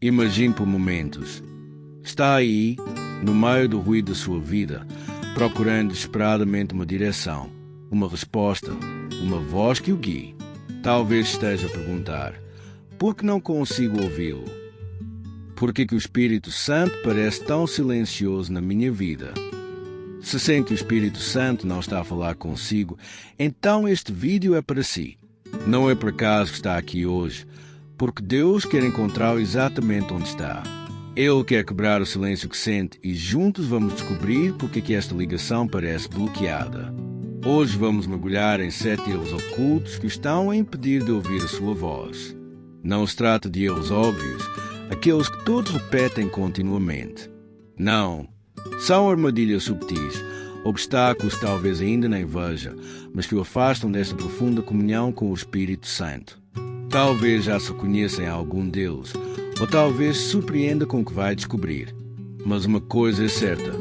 Imagine por momentos. Está aí, no meio do ruído da sua vida, procurando desesperadamente uma direção, uma resposta, uma voz que o guie. Talvez esteja a perguntar: por que não consigo ouvi-lo? Por que o Espírito Santo parece tão silencioso na minha vida? Se sente que o Espírito Santo não está a falar consigo, então este vídeo é para si. Não é por acaso que está aqui hoje, porque Deus quer encontrá-lo exatamente onde está. Ele quer quebrar o silêncio que sente e juntos vamos descobrir porque que esta ligação parece bloqueada. Hoje vamos mergulhar em 7 erros ocultos que estão a impedir de ouvir a sua voz. Não se trata de erros óbvios, aqueles que todos repetem continuamente. Não, são armadilhas subtis, obstáculos que talvez ainda nem veja, mas que o afastam desta profunda comunhão com o Espírito Santo. Talvez já se conheça em algum deles, ou talvez se surpreenda com o que vai descobrir. Mas uma coisa é certa: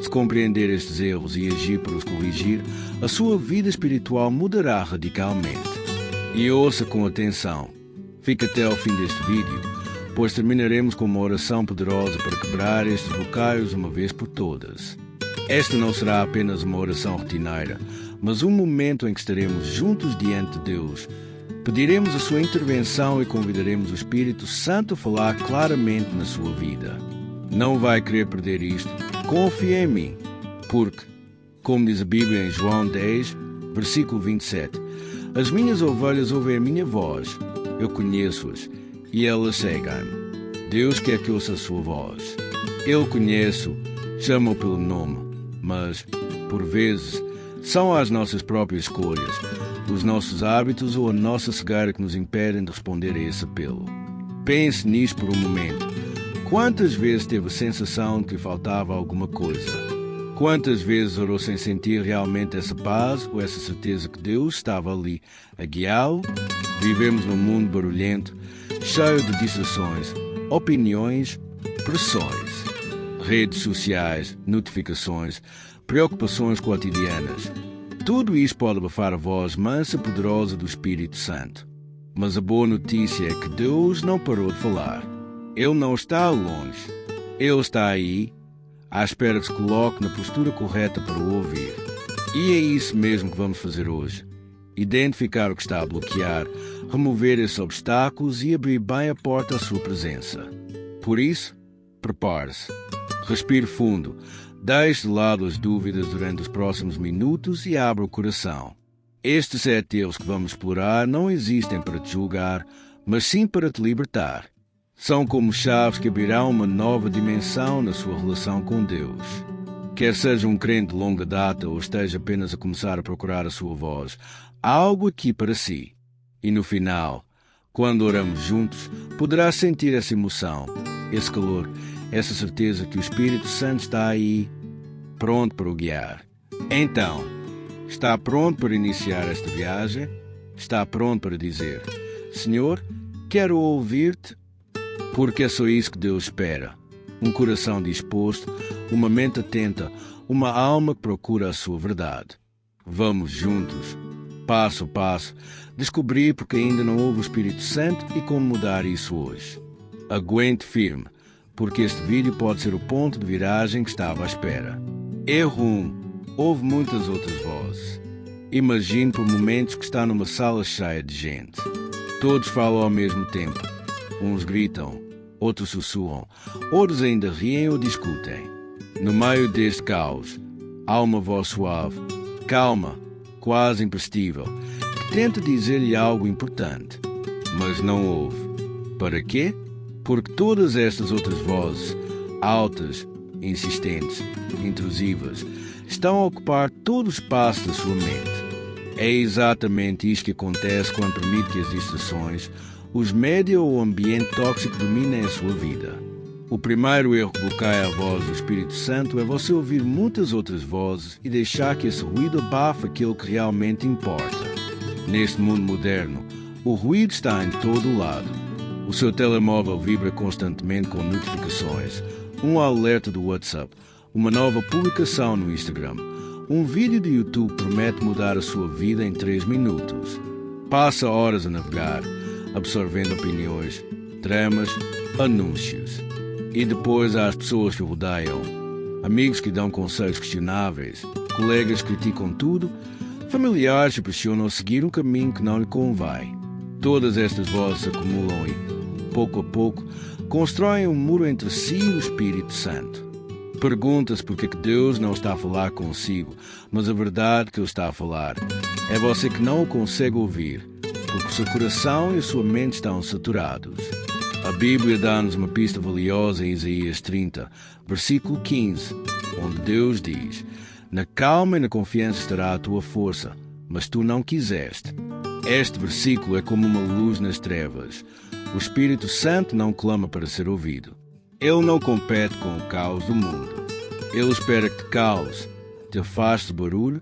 se compreender estes erros e agir para os corrigir, a sua vida espiritual mudará radicalmente. E ouça com atenção. Fique até ao fim deste vídeo, pois terminaremos com uma oração poderosa para quebrar estes bloqueios uma vez por todas. Esta não será apenas uma oração rotineira, mas um momento em que estaremos juntos diante de Deus. Pediremos a sua intervenção e convidaremos o Espírito Santo a falar claramente na sua vida. Não vai querer perder isto. Confie em mim, porque, como diz a Bíblia em João 10, versículo 27, as minhas ovelhas ouvem a minha voz, eu conheço-as, e elas seguem-me. Deus quer que ouça a sua voz. Eu conheço, chamo-o pelo nome, mas, por vezes, são as nossas próprias escolhas, os nossos hábitos ou a nossa cegueira que nos impedem de responder a esse apelo. Pense nisso por um momento. Quantas vezes teve a sensação de que lhe faltava alguma coisa? Quantas vezes orou sem sentir realmente essa paz ou essa certeza que Deus estava ali a guiá-lo? Vivemos num mundo barulhento, cheio de distrações, opiniões, pressões, redes sociais, notificações, preocupações cotidianas. Tudo isso pode abafar a voz mansa e poderosa do Espírito Santo. Mas a boa notícia é que Deus não parou de falar. Ele não está longe. Ele está aí, à espera que se coloque na postura correta para o ouvir. E é isso mesmo que vamos fazer hoje. Identificar o que está a bloquear, remover esses obstáculos e abrir bem a porta à sua presença. Por isso, prepare-se. Respire fundo. Deixe de lado as dúvidas durante os próximos minutos e abra o coração. Estes 7 erros que vamos explorar não existem para te julgar, mas sim para te libertar. São como chaves que abrirão uma nova dimensão na sua relação com Deus. Quer seja um crente de longa data ou esteja apenas a começar a procurar a sua voz, há algo aqui para si. E no final, quando oramos juntos, poderá sentir essa emoção, esse calor, essa certeza que o Espírito Santo está aí, pronto para o guiar. Então, está pronto para iniciar esta viagem? Está pronto para dizer: Senhor, quero ouvir-te? Porque é só isso que Deus espera. Um coração disposto, uma mente atenta, uma alma que procura a sua verdade. Vamos juntos, passo a passo, descobrir porque ainda não houve o Espírito Santo e como mudar isso hoje. Aguente firme, porque este vídeo pode ser o ponto de viragem que estava à espera. Erro 1. Houve muitas outras vozes. Imagine por momentos que está numa sala cheia de gente. Todos falam ao mesmo tempo. Uns gritam, outros sussurram, outros ainda riem ou discutem. No meio deste caos, há uma voz suave, calma, quase imperceptível, que tenta dizer-lhe algo importante, mas não ouve. Para quê? Porque todas estas outras vozes, altas, insistentes, intrusivas, estão a ocupar todo o espaço da sua mente. É exatamente isto que acontece quando permite que as distrações, os média ou o ambiente tóxico dominem a sua vida. O primeiro erro que bloqueia a voz do Espírito Santo é você ouvir muitas outras vozes e deixar que esse ruído abafe aquilo que realmente importa. Neste mundo moderno, o ruído está em todo o lado. O seu telemóvel vibra constantemente com notificações, um alerta do WhatsApp, uma nova publicação no Instagram. Um vídeo do YouTube promete mudar a sua vida em 3 minutos. Passa horas a navegar, absorvendo opiniões, tramas, anúncios. E depois há as pessoas que o rodeiam, amigos que dão conselhos questionáveis, colegas que criticam tudo, familiares que pressionam a seguir um caminho que não lhe convém. Todas estas vozes se acumulam e, pouco a pouco, constroem um muro entre si e o Espírito Santo. Pergunta-se por que Deus não está a falar consigo, mas a verdade que Ele está a falar é você que não o consegue ouvir, porque o seu coração e a sua mente estão saturados. A Bíblia dá-nos uma pista valiosa em Isaías 30, versículo 15, onde Deus diz: na calma e na confiança estará a tua força, mas tu não quiseste. Este versículo é como uma luz nas trevas. O Espírito Santo não clama para ser ouvido. Ele não compete com o caos do mundo. Ele espera que te cales, te afastes do barulho,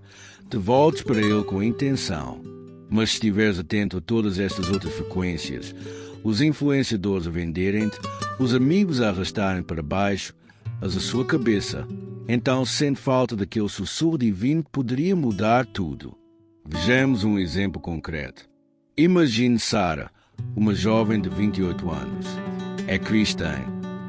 te voltes para Ele com intenção. Mas se estiveres atento a todas estas outras frequências, os influenciadores a venderem-te, os amigos a arrastarem para baixo, a sua cabeça, então sente falta daquele sussurro divino que poderia mudar tudo. Vejamos um exemplo concreto. Imagine Sara, uma jovem de 28 anos. É cristã,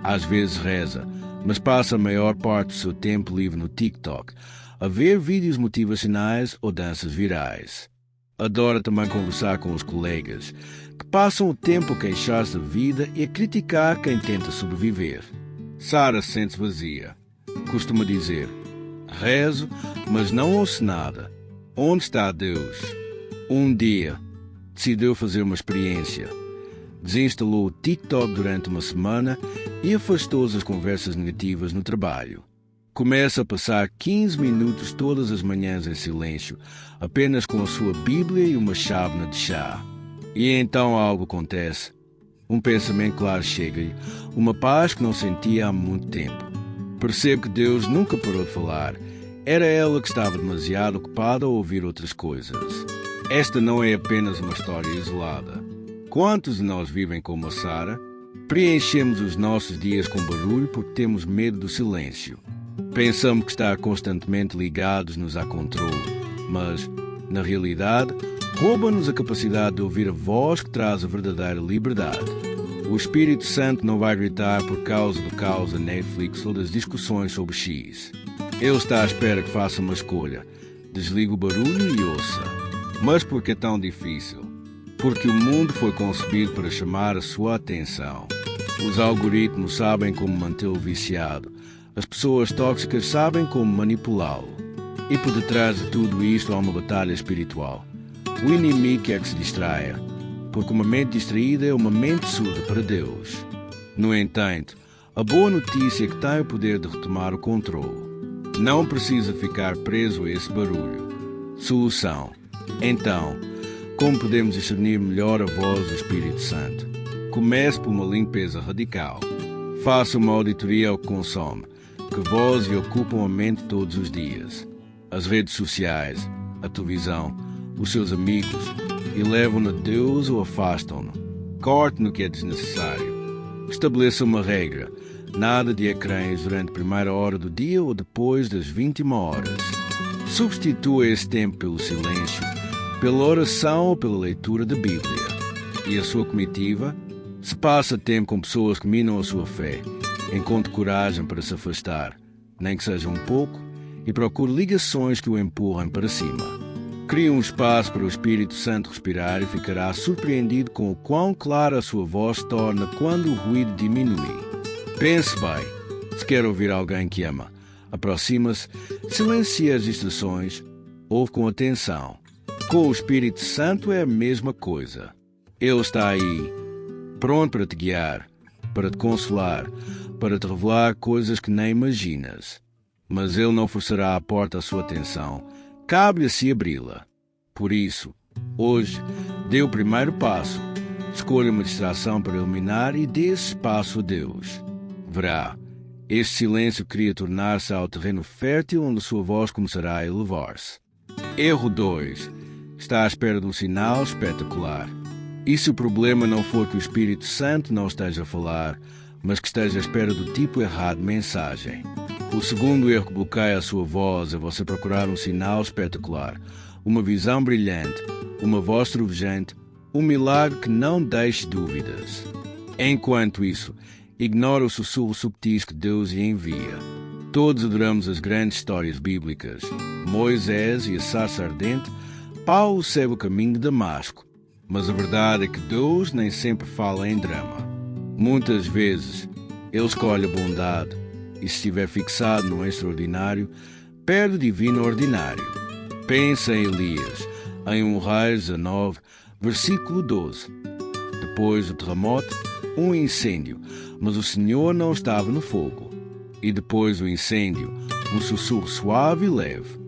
às vezes reza, mas passa a maior parte do seu tempo livre no TikTok, a ver vídeos motivacionais ou danças virais. Adora também conversar com os colegas, que passam o tempo a queixar-se da vida e a criticar quem tenta sobreviver. Sara sente-se vazia. Costuma dizer: rezo, mas não ouço nada. Onde está Deus? Um dia, decidiu fazer uma experiência. Desinstalou o TikTok durante uma semana e afastou-se das conversas negativas no trabalho. Começa a passar 15 minutos todas as manhãs em silêncio, apenas com a sua Bíblia e uma chávena de chá. E então algo acontece. Um pensamento claro chega-lhe, uma paz que não sentia há muito tempo. Percebe que Deus nunca parou de falar. Era ela que estava demasiado ocupada a ouvir outras coisas. Esta não é apenas uma história isolada. Quantos de nós vivem como a Sara? Preenchemos os nossos dias com barulho porque temos medo do silêncio. Pensamos que estar constantemente ligados nos dá controle, mas, na realidade, rouba-nos a capacidade de ouvir a voz que traz a verdadeira liberdade. O Espírito Santo não vai gritar por causa do caos da Netflix ou das discussões sobre X. Ele está à espera que faça uma escolha. Desligue o barulho e ouça. Mas por que é tão difícil? Porque o mundo foi concebido para chamar a sua atenção. Os algoritmos sabem como mantê-lo viciado. As pessoas tóxicas sabem como manipulá-lo. E por detrás de tudo isto há uma batalha espiritual. O inimigo quer que se distraia, porque uma mente distraída é uma mente surda para Deus. No entanto, a boa notícia é que tem o poder de retomar o controle. Não precisa ficar preso a esse barulho. Solução. Então, como podemos discernir melhor a voz do Espírito Santo? Comece por uma limpeza radical. Faça uma auditoria ao que consome, que vozes lhe ocupam a mente todos os dias. As redes sociais, a televisão, os seus amigos, e levam-no a Deus ou afastam-no. Corte no que é desnecessário. Estabeleça uma regra: nada de ecrãs durante a primeira hora do dia ou depois das 21 horas. Substitua esse tempo pelo silêncio, pela oração ou pela leitura da Bíblia. E a sua comitiva? Se passa tempo com pessoas que minam a sua fé, encontre coragem para se afastar, nem que seja um pouco, e procure ligações que o empurrem para cima. Crie um espaço para o Espírito Santo respirar e ficará surpreendido com o quão clara a sua voz se torna quando o ruído diminui. Pense bem. Se quer ouvir alguém que ama, aproxima-se, silencie as distrações, ouve com atenção. Com o Espírito Santo é a mesma coisa. Ele está aí, pronto para te guiar, para te consolar, para te revelar coisas que nem imaginas. Mas Ele não forçará a porta à sua atenção. Cabe-lhe a si abri-la. Por isso, hoje, dê o primeiro passo. Escolha uma distração para eliminar e dê esse espaço a Deus. Verá, este silêncio queria tornar-se ao terreno fértil onde sua voz começará a elevar-se. Erro 2. Está à espera de um sinal espetacular. E se o problema não for que o Espírito Santo não esteja a falar, mas que esteja à espera do tipo errado de mensagem? O segundo erro que bloqueia a sua voz é você procurar um sinal espetacular, uma visão brilhante, uma voz trovejante, um milagre que não deixe dúvidas. Enquanto isso, ignora os sussurros subtis que Deus lhe envia. Todos adoramos as grandes histórias bíblicas. Moisés e a sarça ardente, Paulo segue o caminho de Damasco. Mas a verdade é que Deus nem sempre fala em drama. Muitas vezes, Ele escolhe a bondade e, se estiver fixado no extraordinário, perde o divino ordinário. Pensa em Elias, em 1 Reis 19, versículo 12. Depois do terremoto, um incêndio, mas o Senhor não estava no fogo. E depois do incêndio, um sussurro suave e leve.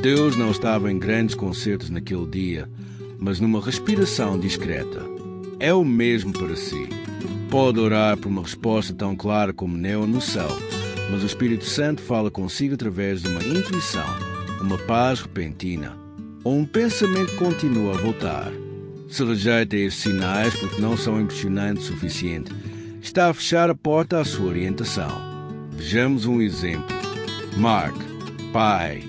Deus não estava em grandes concertos naquele dia, mas numa respiração discreta. É o mesmo para si. Pode orar por uma resposta tão clara como néu no céu, mas o Espírito Santo fala consigo através de uma intuição, uma paz repentina, ou um pensamento que continua a voltar. Se rejeita estes sinais porque não são impressionantes o suficiente, está a fechar a porta à sua orientação. Vejamos um exemplo. Mark, pai,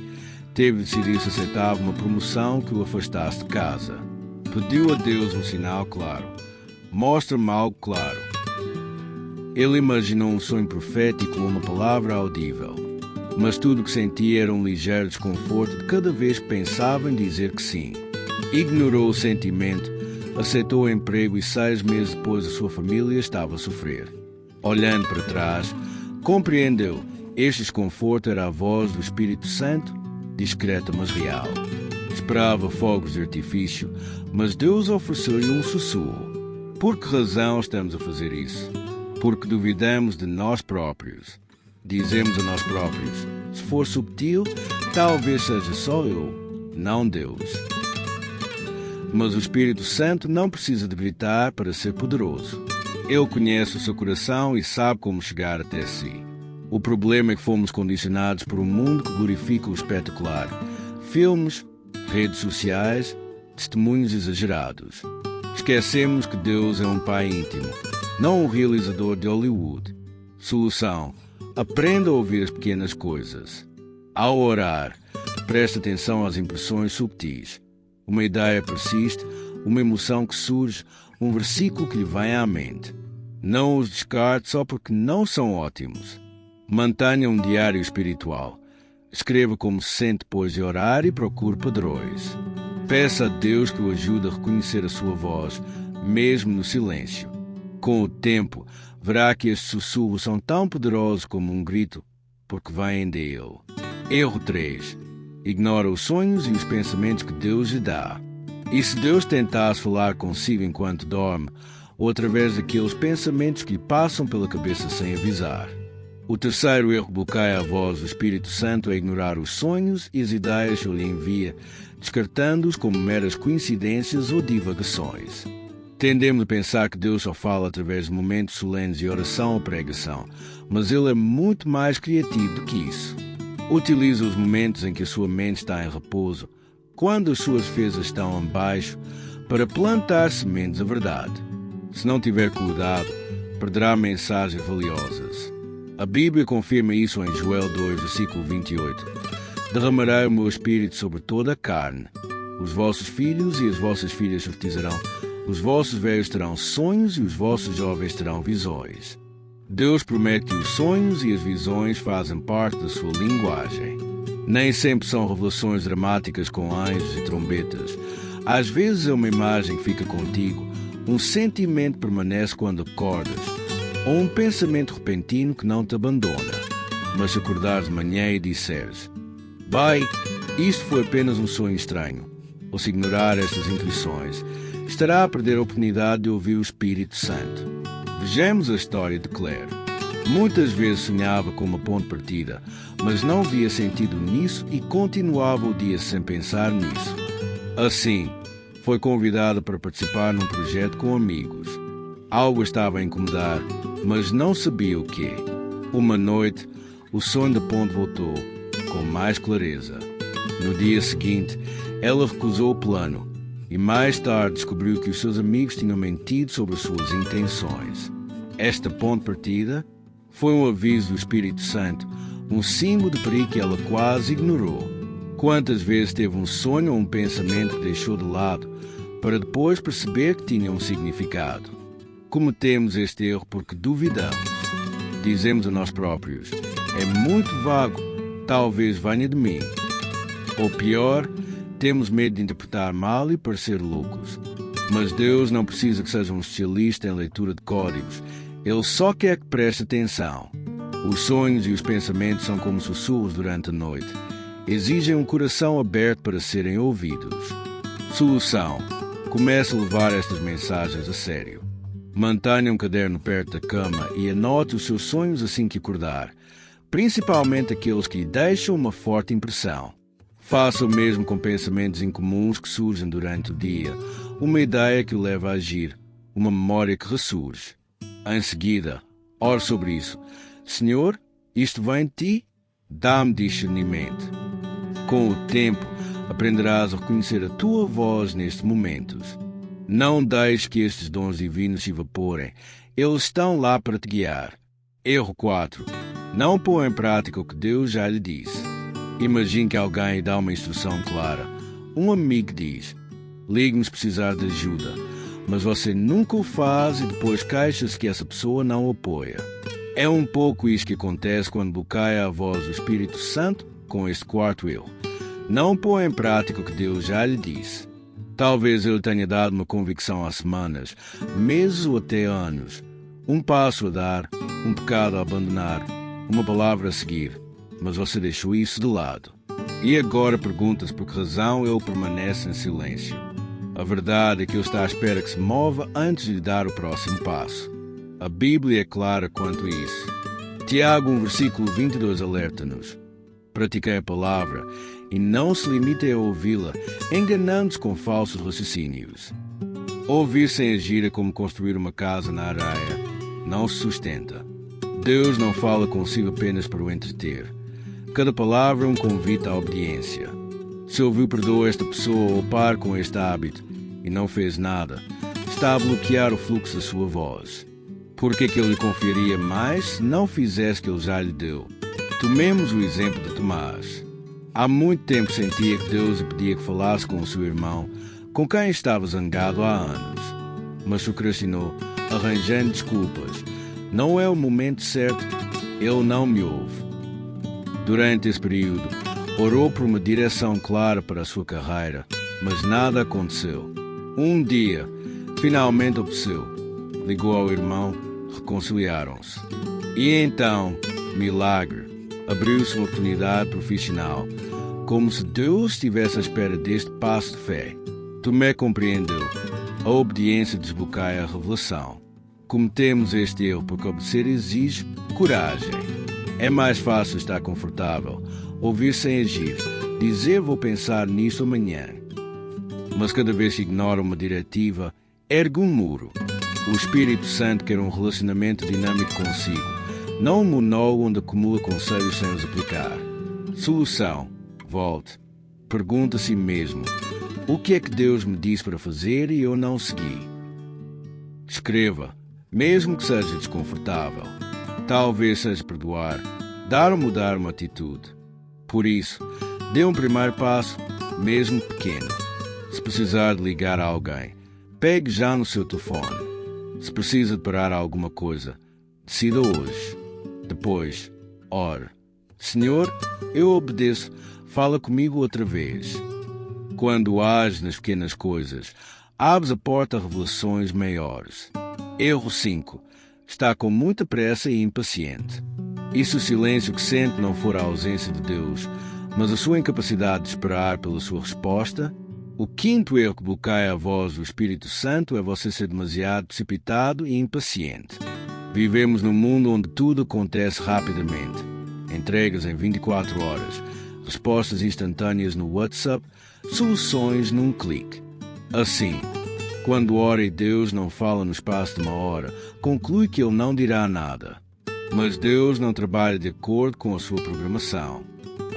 teve de decidir se aceitava uma promoção que o afastasse de casa. Pediu a Deus um sinal claro. Mostra-me algo claro. Ele imaginou um sonho profético ou uma palavra audível, mas tudo o que sentia era um ligeiro desconforto de cada vez que pensava em dizer que sim. Ignorou o sentimento, aceitou o emprego e 6 meses depois a sua família estava a sofrer. Olhando para trás, compreendeu. Este desconforto era a voz do Espírito Santo, discreta mas real. Esperava fogos de artifício, mas Deus ofereceu-lhe um sussurro. Por que razão estamos a fazer isso? Porque duvidamos de nós próprios. Dizemos a nós próprios, se for subtil, talvez seja só eu, não Deus. Mas o Espírito Santo não precisa de gritar para ser poderoso. Ele conhece o seu coração e sabe como chegar até si. O problema é que fomos condicionados por um mundo que glorifica o espetacular. Filmes, redes sociais, testemunhos exagerados. Esquecemos que Deus é um pai íntimo, não um realizador de Hollywood. Solução: aprenda a ouvir as pequenas coisas. Ao orar, preste atenção às impressões subtis. Uma ideia persiste, uma emoção que surge, um versículo que lhe vem à mente. Não os descarte só porque não são ótimos. Mantenha um diário espiritual. Escreva como se sente depois de orar e procure padrões. Peça a Deus que o ajude a reconhecer a sua voz, mesmo no silêncio. Com o tempo, verá que estes sussurros são tão poderosos como um grito, porque vêm dele. Erro 3. Ignora os sonhos e os pensamentos que Deus lhe dá. E se Deus tentasse falar consigo enquanto dorme, ou através daqueles pensamentos que lhe passam pela cabeça sem avisar? O terceiro erro que bloqueia a voz do Espírito Santo é ignorar os sonhos e as ideias que ele envia, descartando-os como meras coincidências ou divagações. Tendemos a pensar que Deus só fala através de momentos solenes de oração ou pregação, mas Ele é muito mais criativo do que isso. Utiliza os momentos em que a sua mente está em repouso, quando as suas defesas estão abaixo, para plantar sementes da verdade. Se não tiver cuidado, perderá mensagens valiosas. A Bíblia confirma isso em Joel 2, versículo 28. Derramarei o meu espírito sobre toda a carne. Os vossos filhos e as vossas filhas profetizarão. Os vossos velhos terão sonhos e os vossos jovens terão visões. Deus promete que os sonhos e as visões fazem parte da sua linguagem. Nem sempre são revelações dramáticas com anjos e trombetas. Às vezes é uma imagem que fica contigo, um sentimento permanece quando acordas, ou um pensamento repentino que não te abandona. Mas se acordares de manhã e disseres, bem, isto foi apenas um sonho estranho, ou se ignorar estas intuições, estará a perder a oportunidade de ouvir o Espírito Santo. Vejamos a história de Claire. Muitas vezes sonhava com uma ponte partida, mas não via sentido nisso e continuava o dia sem pensar nisso. Assim, foi convidada para participar num projeto com amigos. Algo estava a incomodar, mas não sabia o quê. Uma noite, o sonho da ponte voltou, com mais clareza. No dia seguinte, ela recusou o plano e mais tarde descobriu que os seus amigos tinham mentido sobre as suas intenções. Esta ponte partida foi um aviso do Espírito Santo, um símbolo de perigo que ela quase ignorou. Quantas vezes teve um sonho ou um pensamento que deixou de lado, para depois perceber que tinha um significado? Cometemos este erro porque duvidamos. Dizemos a nós próprios: é muito vago, talvez venha de mim. Ou pior, temos medo de interpretar mal e parecer loucos. Mas Deus não precisa que seja um especialista em leitura de códigos. Ele só quer que preste atenção. Os sonhos e os pensamentos são como sussurros durante a noite. Exigem um coração aberto para serem ouvidos. Solução: comece a levar estas mensagens a sério. Mantenha um caderno perto da cama e anote os seus sonhos assim que acordar, principalmente aqueles que lhe deixam uma forte impressão. Faça o mesmo com pensamentos incomuns que surgem durante o dia, uma ideia que o leva a agir, uma memória que ressurge. Em seguida, ore sobre isso. Senhor, isto vem de ti? Dá-me discernimento. Com o tempo, aprenderás a reconhecer a tua voz nestes momentos. Não deixes que estes dons divinos se evaporem. Eles estão lá para te guiar. Erro 4. Não põe em prática o que Deus já lhe disse. Imagine que alguém lhe dá uma instrução clara. Um amigo diz: ligue-me se precisar de ajuda. Mas você nunca o faz e depois queixa-se que essa pessoa não o apoia. É um pouco isso que acontece quando bloqueia a voz do Espírito Santo com este quarto erro. Não põe em prática o que Deus já lhe disse. Talvez ele tenha dado uma convicção há semanas, meses ou até anos. Um passo a dar, um pecado a abandonar, uma palavra a seguir. Mas você deixou isso de lado. E agora pergunta-se por que razão ele permanece em silêncio. A verdade é que ele está à espera que se mova antes de dar o próximo passo. A Bíblia é clara quanto a isso. Tiago 1, versículo 22 alerta-nos: pratiquem a palavra e não se limitem a ouvi-la, enganando-se com falsos raciocínios. Ouvir sem agir é como construir uma casa na areia. Não se sustenta. Deus não fala consigo apenas para o entreter. Cada palavra é um convite à obediência. Se ouviu perdoa esta pessoa ou par com este hábito e não fez nada, está a bloquear o fluxo da sua voz. Por que ele lhe confiaria mais se não fizesse o que ele já lhe deu? Tomemos o exemplo de Tomás. Há muito tempo sentia que Deus lhe pedia que falasse com o seu irmão, com quem estava zangado há anos. Mas procrastinou, arranjando desculpas. Não é o momento certo, ele não me ouve. Durante esse período, orou por uma direção clara para a sua carreira, mas nada aconteceu. Um dia, finalmente obteceu. Ligou ao irmão, reconciliaram-se. E então, milagre, abriu-se uma oportunidade profissional, como se Deus estivesse à espera deste passo de fé. Tomé compreendeu. A obediência desbloqueia a revelação. Cometemos este erro porque obedecer exige coragem. É mais fácil estar confortável, ouvir sem agir, dizer vou pensar nisso amanhã. Mas cada vez que ignora uma diretiva, ergue um muro. O Espírito Santo quer um relacionamento dinâmico consigo, não um monólogo onde acumula conselhos sem os aplicar. Solução: volte. Pergunta a si mesmo: o que é que Deus me disse para fazer e eu não segui? Escreva, mesmo que seja desconfortável. Talvez seja perdoar, dar ou mudar uma atitude. Por isso, dê um primeiro passo, mesmo pequeno. Se precisar de ligar a alguém, pegue já no seu telefone. Se precisa de parar alguma coisa, decida hoje. Depois, ore: Senhor, eu obedeço, fala comigo outra vez. Quando ages nas pequenas coisas, abres a porta a revelações maiores. Erro 5. Está com muita pressa e impaciente. E se o silêncio que sente não for a ausência de Deus, mas a sua incapacidade de esperar pela sua resposta? O quinto erro que bloqueia a voz do Espírito Santo é você ser demasiado precipitado e impaciente. Vivemos num mundo onde tudo acontece rapidamente. Entregas em 24 horas, respostas instantâneas no WhatsApp, soluções num clique. Assim, quando ora e Deus não fala no espaço de uma hora, conclui que Ele não dirá nada. Mas Deus não trabalha de acordo com a sua programação.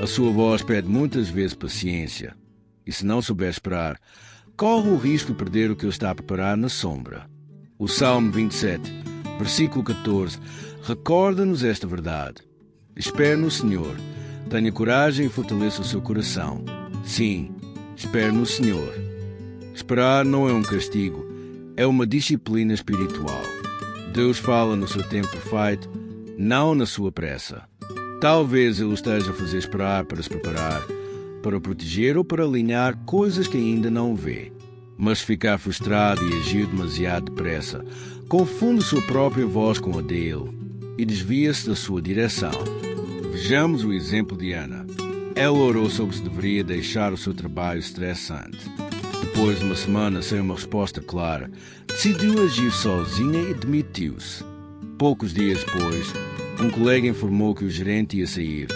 A sua voz pede muitas vezes paciência. E se não souber esperar, corre o risco de perder o que Ele está a preparar na sombra. O Salmo 27, versículo 14, recorda-nos esta verdade. Espere no Senhor. Tenha coragem e fortaleça o seu coração. Sim, espere no Senhor. Esperar não é um castigo, é uma disciplina espiritual. Deus fala no seu tempo perfeito, não na sua pressa. Talvez Ele esteja a fazer esperar para se preparar, para o proteger ou para alinhar coisas que ainda não vê. Mas se ficar frustrado e agir demasiado depressa, confunde sua própria voz com a dele e desvia-se da sua direção. Vejamos o exemplo de Ana. Ela orou sobre se deveria deixar o seu trabalho estressante. Depois de uma semana sem uma resposta clara, decidiu agir sozinha e demitiu-se. Poucos dias depois, um colega informou que o gerente ia sair,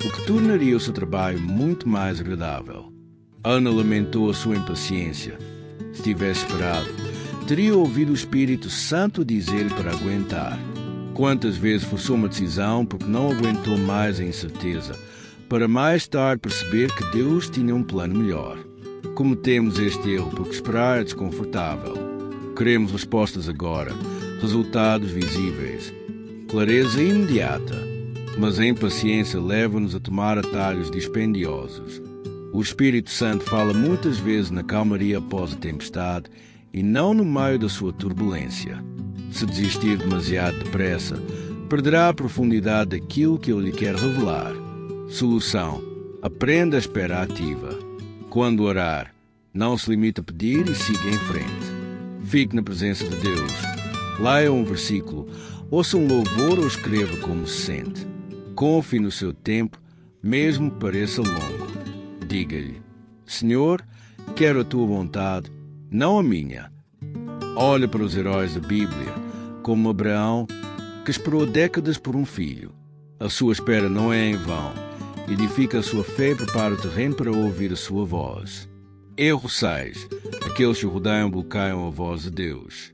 o que tornaria o seu trabalho muito mais agradável. Ana lamentou a sua impaciência. Se tivesse esperado, teria ouvido o Espírito Santo dizer-lhe para aguentar. Quantas vezes forçou uma decisão porque não aguentou mais a incerteza, para mais tarde perceber que Deus tinha um plano melhor. Cometemos este erro porque esperar é desconfortável. Queremos respostas agora, resultados visíveis, clareza imediata, mas a impaciência leva-nos a tomar atalhos dispendiosos. O Espírito Santo fala muitas vezes na calmaria após a tempestade e não no meio da sua turbulência. Se desistir demasiado depressa, perderá a profundidade daquilo que Ele lhe quer revelar. Solução: aprenda a espera ativa. Quando orar, não se limite a pedir e siga em frente. Fique na presença de Deus. Leia um versículo, ouça um louvor ou escreva como se sente. Confie no seu tempo, mesmo que pareça longo. Diga-lhe: Senhor, quero a tua vontade, não a minha. Olhe para os heróis da Bíblia, como Abraão, que esperou décadas por um filho. A sua espera não é em vão. Edifica a sua fé e prepara o terreno para ouvir a sua voz. Erro 6. Aqueles que o rodeiam bloqueiam a voz de Deus.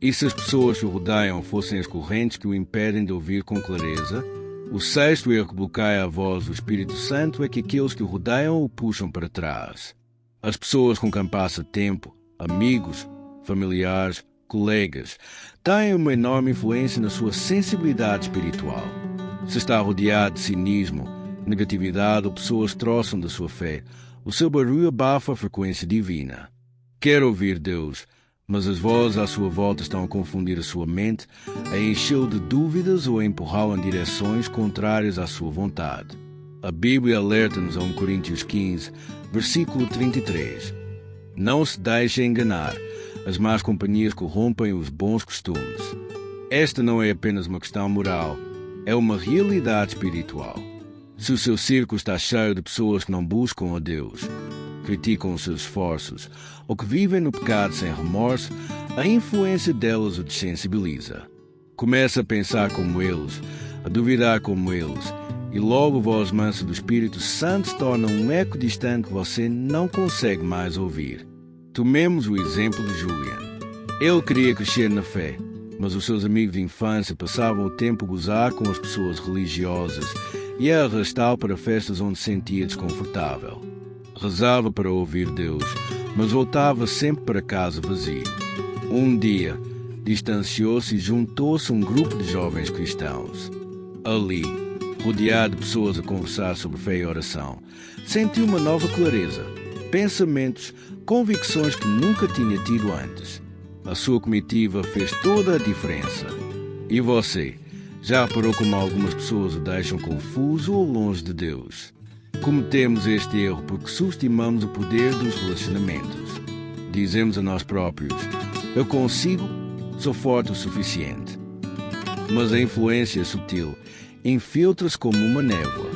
E se as pessoas que o rodeiam fossem as correntes que o impedem de ouvir com clareza? O sexto erro que bloqueia a voz do Espírito Santo é que aqueles que o rodeiam o puxam para trás. As pessoas com quem passa tempo, amigos, familiares, colegas, têm uma enorme influência na sua sensibilidade espiritual. Se está rodeado de cinismo, negatividade ou pessoas que troçam da sua fé, o seu barulho abafa a frequência divina. Quer ouvir Deus, mas as vozes à sua volta estão a confundir a sua mente, a enchê-lo de dúvidas ou a empurrá-lo em direções contrárias à sua vontade. A Bíblia alerta-nos a 1 Coríntios 15, versículo 33. Não se deixe enganar, as más companhias corrompem os bons costumes. Esta não é apenas uma questão moral, é uma realidade espiritual. Se o seu círculo está cheio de pessoas que não buscam a Deus, criticam os seus esforços ou que vivem no pecado sem remorso, a influência delas o desensibiliza. Começa a pensar como eles, a duvidar como eles, e logo a voz mansa do Espírito Santo se torna um eco distante que você não consegue mais ouvir. Tomemos o exemplo de Julian. Ele queria crescer na fé, mas os seus amigos de infância passavam o tempo a gozar com as pessoas religiosas e a arrastá-lo para festas onde se sentia desconfortável. Rezava para ouvir Deus, mas voltava sempre para casa vazio. Um dia, distanciou-se e juntou-se a um grupo de jovens cristãos. Ali, rodeado de pessoas a conversar sobre fé e oração, sentiu uma nova clareza, pensamentos, convicções que nunca tinha tido antes. A sua comitiva fez toda a diferença. E você, já reparou como algumas pessoas o deixam confuso ou longe de Deus? Cometemos este erro porque subestimamos o poder dos relacionamentos. Dizemos a nós próprios: eu consigo, sou forte o suficiente. Mas a influência é sutil, infiltra-se como uma névoa.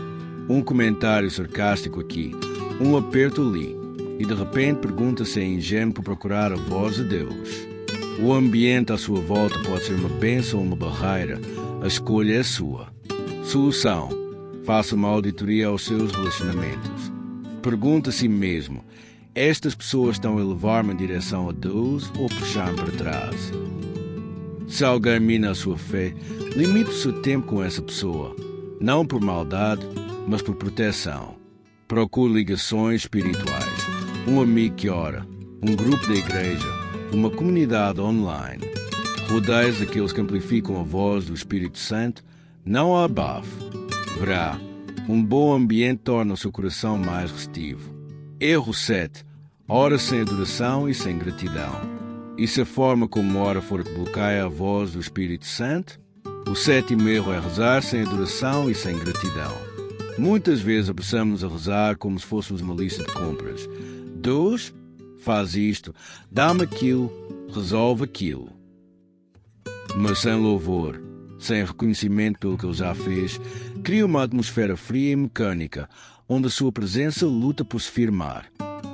Um comentário sarcástico aqui, um aperto ali, e de repente pergunta se é ingênuo por procurar a voz de Deus. O ambiente à sua volta pode ser uma bênção ou uma barreira, a escolha é sua. Solução: faça uma auditoria aos seus relacionamentos. Pergunte a si mesmo: estas pessoas estão a levar-me em direção a Deus ou puxar-me para trás? Se alguém mina a sua fé, limite o seu tempo com essa pessoa, não por maldade, mas por proteção. Procure ligações espirituais, um amigo que ora, um grupo da igreja, uma comunidade online. Rodeie-se daqueles que amplificam a voz do Espírito Santo, não a abafe. Verá, um bom ambiente torna o seu coração mais receptivo. Erro 7. Ora sem adoração e sem gratidão. E se a forma como ora for que bloqueia a voz do Espírito Santo? O sétimo erro é rezar sem adoração e sem gratidão. Muitas vezes apressamos a rezar como se fôssemos uma lista de compras. Deus faz isto, dá-me aquilo, resolve aquilo. Mas sem louvor, sem reconhecimento pelo que Ele já fez, cria uma atmosfera fria e mecânica, onde a sua presença luta por se firmar.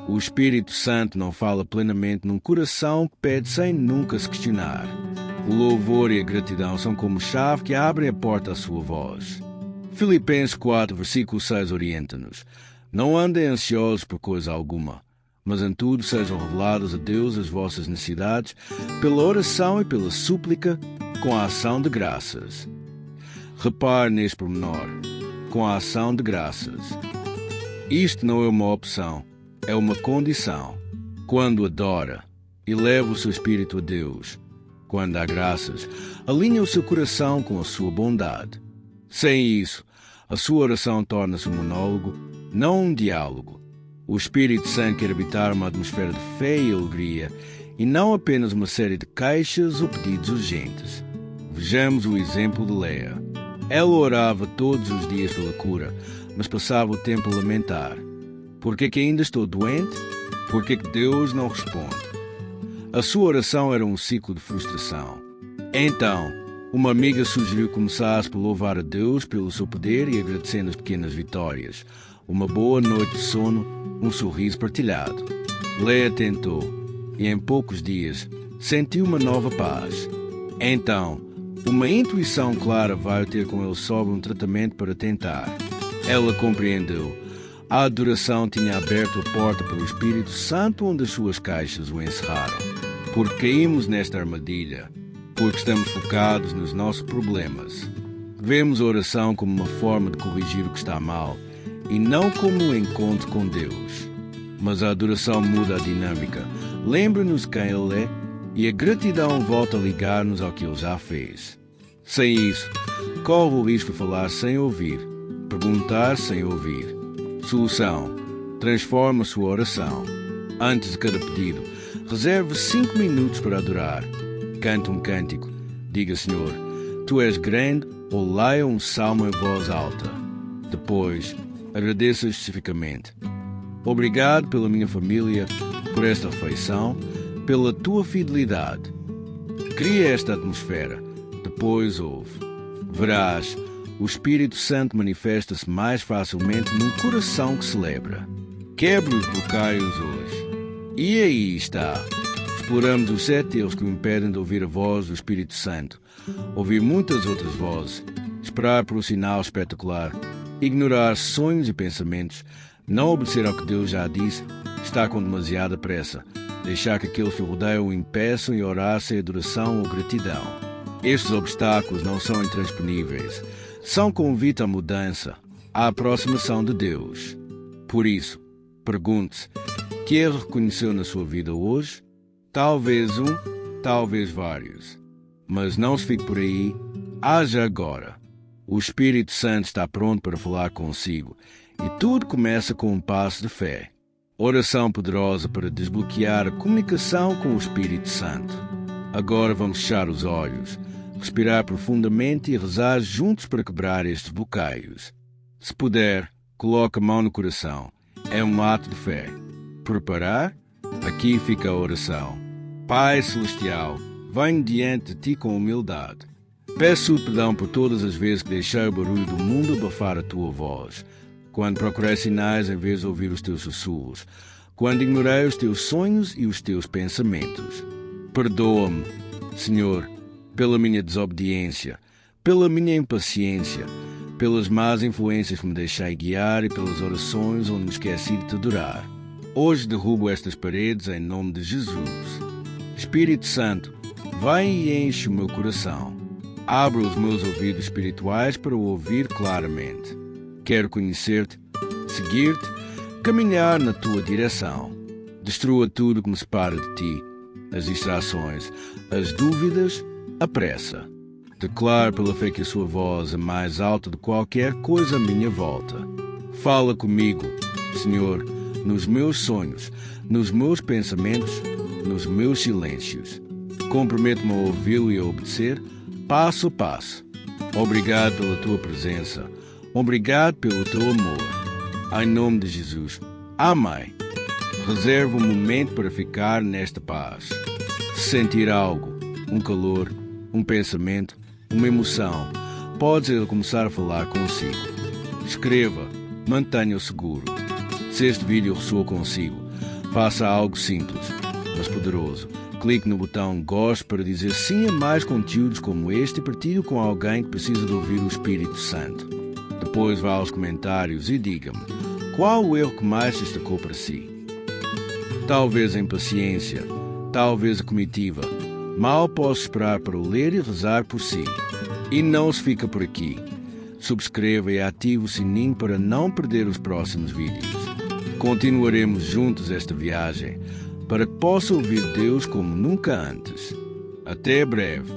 O Espírito Santo não fala plenamente num coração que pede sem nunca se questionar. O louvor e a gratidão são como chave que abrem a porta à sua voz. Filipenses 4, versículo 6 orienta-nos: Não andem ansiosos por coisa alguma, mas em tudo sejam reveladas a Deus as vossas necessidades, pela oração e pela súplica, com a ação de graças. Repare neste pormenor, com a ação de graças. Isto não é uma opção, é uma condição. Quando adora, eleva o seu espírito a Deus. Quando dá graças, alinha o seu coração com a sua bondade. Sem isso, a sua oração torna-se um monólogo, não um diálogo. O Espírito Santo quer habitar uma atmosfera de fé e alegria, e não apenas uma série de queixas ou pedidos urgentes. Vejamos o exemplo de Leia. Ela orava todos os dias pela cura, mas passava o tempo a lamentar. Por que ainda estou doente? Por que Deus não responde? A sua oração era um ciclo de frustração. Então, uma amiga sugeriu que começasse por louvar a Deus pelo seu poder e agradecendo as pequenas vitórias. Uma boa noite de sono, um sorriso partilhado. Leia tentou, e em poucos dias sentiu uma nova paz. Então, uma intuição clara veio ter com ele sobre um tratamento para tentar. Ela compreendeu. A adoração tinha aberto a porta para o Espírito Santo onde as suas caixas o encerraram. Porque caímos nesta armadilha, porque estamos focados nos nossos problemas. Vemos a oração como uma forma de corrigir o que está mal, e não como um encontro com Deus. Mas a adoração muda a dinâmica, lembra-nos quem Ele é, e a gratidão volta a ligar-nos ao que Ele já fez. Sem isso, corre o risco de falar sem ouvir, perguntar sem ouvir. Solução: transforma a sua oração. Antes de cada pedido, reserve 5 minutos para adorar. Cante um cântico. Diga: Senhor, Tu és grande, ou leia um salmo em voz alta. Depois, agradeça especificamente. Obrigado pela minha família, por esta refeição, pela Tua fidelidade. Cria esta atmosfera. Depois ouve. Verás, o Espírito Santo manifesta-se mais facilmente num coração que celebra. Quebre os bloqueios hoje. E aí está. Exploramos os 7 erros que o impedem de ouvir a voz do Espírito Santo. Ouvir muitas outras vozes. Esperar por um sinal espetacular. Ignorar sonhos e pensamentos. Não obedecer ao que Deus já disse. Estar com demasiada pressa. Deixar que aqueles que o rodeiam o impeçam e orar sem adoração ou gratidão. Estes obstáculos não são intransponíveis. São convite à mudança, à aproximação de Deus. Por isso, pergunte-se: que erro reconheceu na sua vida hoje? Talvez um, talvez vários. Mas não se fique por aí. Haja agora. O Espírito Santo está pronto para falar consigo. E tudo começa com um passo de fé. Oração poderosa para desbloquear a comunicação com o Espírito Santo. Agora vamos fechar os olhos, respirar profundamente e rezar juntos para quebrar estes bloqueios. Se puder, coloque a mão no coração. É um ato de fé. Preparar? Aqui fica a oração. Pai Celestial, venho diante de Ti com humildade. Peço perdão por todas as vezes que deixei o barulho do mundo abafar a Tua voz. Quando procurei sinais em vez de ouvir os Teus sussurros. Quando ignorei os Teus sonhos e os Teus pensamentos. Perdoa-me, Senhor, pela minha desobediência, pela minha impaciência, pelas más influências que me deixei guiar e pelas orações onde me esqueci de Te adorar. Hoje derrubo estas paredes em nome de Jesus. Espírito Santo, vem e enche o meu coração. Abra os meus ouvidos espirituais para o ouvir claramente. Quero conhecer-Te, seguir-Te, caminhar na Tua direção. Destrua tudo que me separa de Ti, as distrações, as dúvidas, a pressa. Declaro pela fé que a Sua voz é mais alta de qualquer coisa à minha volta. Fala comigo, Senhor, nos meus sonhos, nos meus pensamentos, nos meus silêncios. Comprometo-me a ouvi-lo e a obedecer, passo a passo. Obrigado pela tua presença. Obrigado pelo teu amor. Em nome de Jesus. Amém. Reserva um momento para ficar nesta paz. Sentir algo, um calor, um pensamento, uma emoção, podes começar a falar consigo. Escreva, mantenha-o seguro. Se este vídeo ressoou consigo, faça algo simples, mas poderoso. Clique no botão Gosto para dizer sim a mais conteúdos como este e partilhe com alguém que precisa de ouvir o Espírito Santo. Depois vá aos comentários e diga-me qual o erro que mais destacou para si. Talvez a impaciência, talvez a comitiva. Mal posso esperar para o ler e rezar por si. E não se fica por aqui. Subscreva e ative o sininho para não perder os próximos vídeos. Continuaremos juntos esta viagem para que possa ouvir Deus como nunca antes. Até breve.